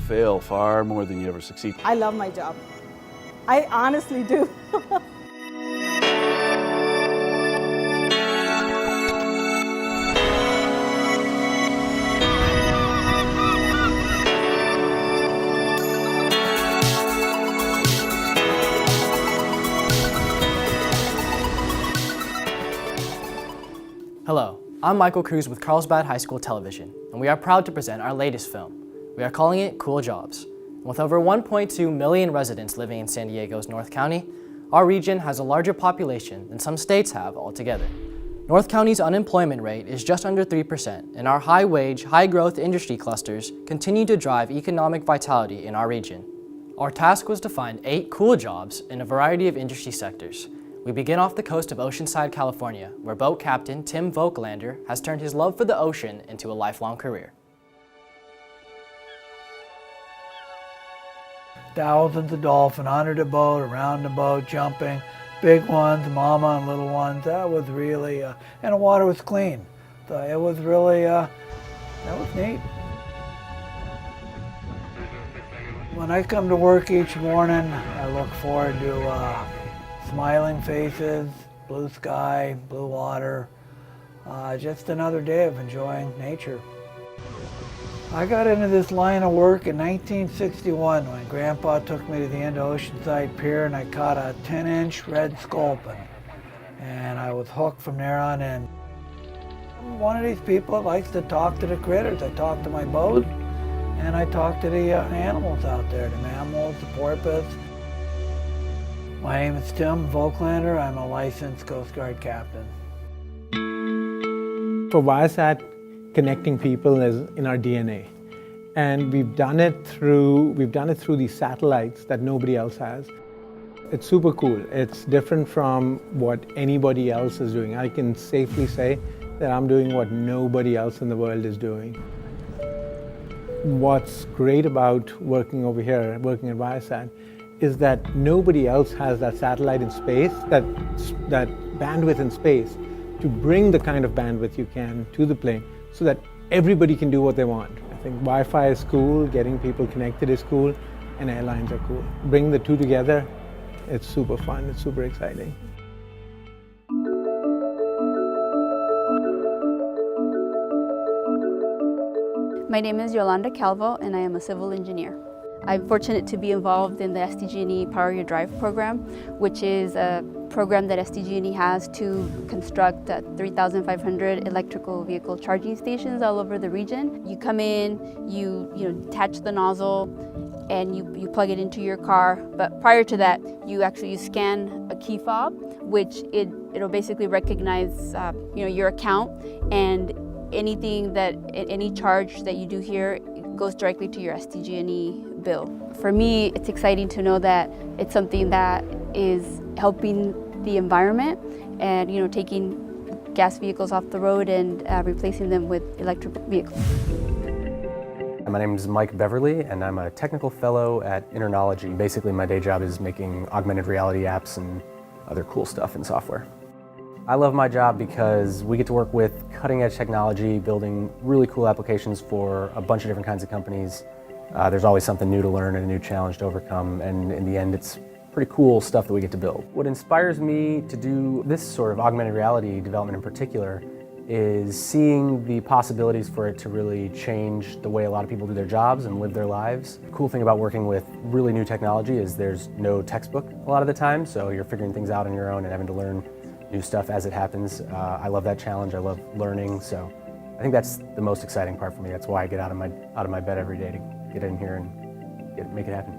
fail far more than you ever succeed. I love my job. I honestly do. Hello, I'm Michael Cruz with Carlsbad High School Television, and we are proud to present our latest film. We are calling it Cool Jobs. With over 1.2 million residents living in San Diego's North County, our region has a larger population than some states have altogether. North County's unemployment rate is just under 3%, and our high-wage, high-growth industry clusters continue to drive economic vitality in our region. Our task was to find 8 cool jobs in a variety of industry sectors. We begin off the coast of Oceanside, California, where boat captain Tim Voigtlander has turned his love for the ocean into a lifelong career. Thousands of dolphins under the boat, around the boat, jumping, big ones, mama and little ones. That was really, and the water was clean. So it was really, that was neat. When I come to work each morning, I look forward to smiling faces, blue sky, blue water, just another day of enjoying nature. I got into this line of work in 1961 when Grandpa took me to the end of Oceanside Pier and I caught a 10-inch red sculpin. And I was hooked from there on in. I'm one of these people that likes to talk to the critters. I talk to my boat and I talk to the animals out there, the mammals, the porpoise. My name is Tim Voigtlander. I'm a licensed Coast Guard captain. For Viasat, connecting people is in our DNA. And we've done it through these satellites that nobody else has. It's super cool. It's different from what anybody else is doing. I can safely say that I'm doing what nobody else in the world is doing. What's great about working over here, working at Viasat, is that nobody else has that satellite in space, that bandwidth in space, to bring the kind of bandwidth you can to the plane so that everybody can do what they want. I think Wi-Fi is cool, getting people connected is cool, and airlines are cool. Bring the two together, it's super fun, it's super exciting. My name is Yolanda Calvo and I am a civil engineer. I'm fortunate to be involved in the SDG&E Power Your Drive program, which is a program that SDG&E has to construct 3,500 electrical vehicle charging stations all over the region. You come in, you attach the nozzle, and you plug it into your car. But prior to that, you scan a key fob, which it'll basically recognize your account, and any charge that you do here goes directly to your SDG&E bill. For me, it's exciting to know that it's something that is helping the environment and taking gas vehicles off the road and replacing them with electric vehicles. My name is Mike Beverly and I'm a technical fellow at Internology. Basically my day job is making augmented reality apps and other cool stuff in software. I love my job because we get to work with cutting-edge technology, building really cool applications for a bunch of different kinds of companies. There's always something new to learn and a new challenge to overcome, and in the end it's pretty cool stuff that we get to build. What inspires me to do this sort of augmented reality development in particular is seeing the possibilities for it to really change the way a lot of people do their jobs and live their lives. The cool thing about working with really new technology is there's no textbook a lot of the time, so you're figuring things out on your own and having to learn new stuff as it happens. I love that challenge. I love learning, so I think that's the most exciting part for me. That's why I get out of my bed every day to get in here and make it happen.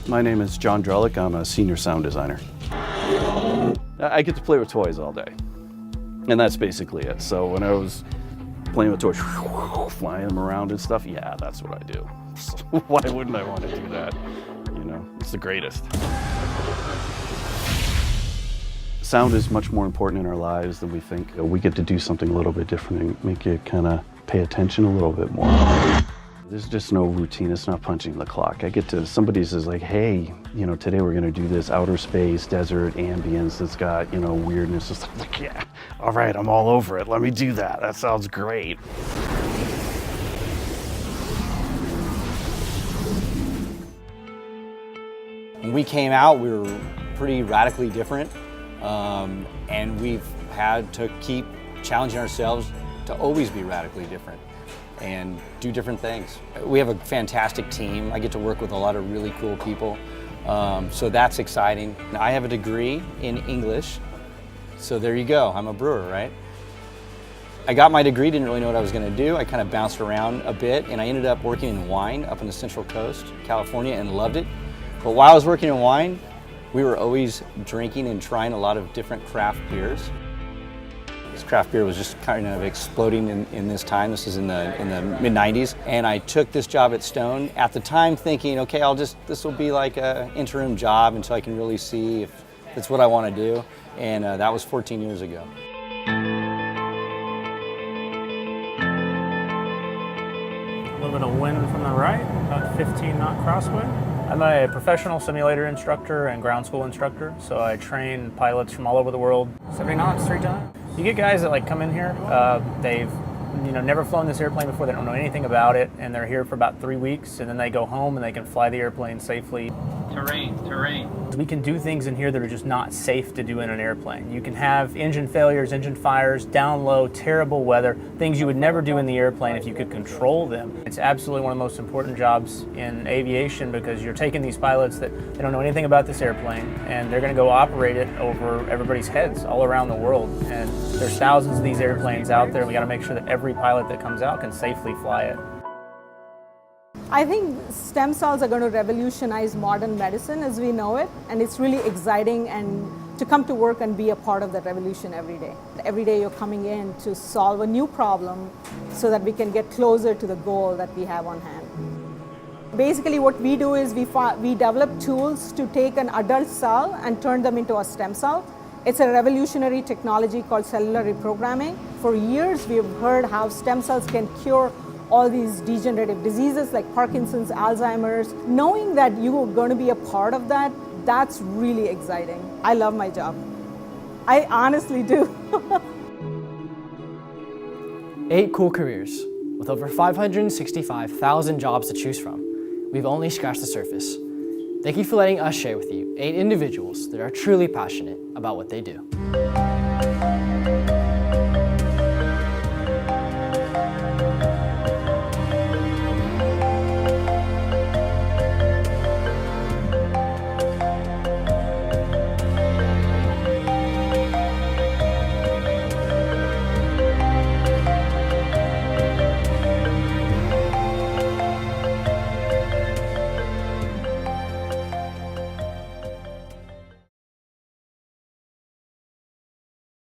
My name is John Drellick. I'm a senior sound designer. I get to play with toys all day, and that's basically it. So when I was playing with toys, flying them around and stuff, yeah, that's what I do. So why wouldn't I want to do that? It's the greatest. Sound is much more important in our lives than we think. We get to do something a little bit different and make you kind of pay attention a little bit more. There's just no routine. It's not punching the clock. I get to, somebody says like, hey, you know, today we're gonna do this outer space, desert, ambience that's got, you know, weirdness. It's like, yeah, all right, I'm all over it. Let me do that. That sounds great. When we came out, we were pretty radically different, and we've had to keep challenging ourselves to always be radically different and do different things. We have a fantastic team. I get to work with a lot of really cool people, so that's exciting. I have a degree in English, so there you go. I'm a brewer, right? I got my degree, didn't really know what I was going to do. I kind of bounced around a bit, and I ended up working in wine up in the Central Coast, California, and loved it. But while I was working in wine, we were always drinking and trying a lot of different craft beers. This craft beer was just kind of exploding in this time. This is in the mid-90s. And I took this job at Stone at the time thinking, okay, this will be like an interim job until I can really see if it's what I want to do. And that was 14 years ago. A little bit of wind from the right, about 15 knot crosswind. I'm a professional simulator instructor and ground school instructor, so I train pilots from all over the world, 70 knots 3 times. You get guys that like come in here, they've never flown this airplane before, they don't know anything about it, and they're here for about 3 weeks, and then they go home and they can fly the airplane safely. Terrain. We can do things in here that are just not safe to do in an airplane. You can have engine failures, engine fires, down low, terrible weather, things you would never do in the airplane if you could control them. It's absolutely one of the most important jobs in aviation because you're taking these pilots that they don't know anything about this airplane and they're going to go operate it over everybody's heads all around the world. And there's thousands of these airplanes out there. We got to make sure that every pilot that comes out can safely fly it. I think stem cells are going to revolutionize modern medicine as we know it, and it's really exciting and to come to work and be a part of that revolution every day. Every day you're coming in to solve a new problem so that we can get closer to the goal that we have on hand. Basically what we do is we develop tools to take an adult cell and turn them into a stem cell. It's a revolutionary technology called cellular reprogramming. For years we've heard how stem cells can cure all these degenerative diseases like Parkinson's, Alzheimer's. Knowing that you are going to be a part of that, that's really exciting. I love my job. I honestly do. 8 cool careers with over 565,000 jobs to choose from. We've only scratched the surface. Thank you for letting us share with you 8 individuals that are truly passionate about what they do.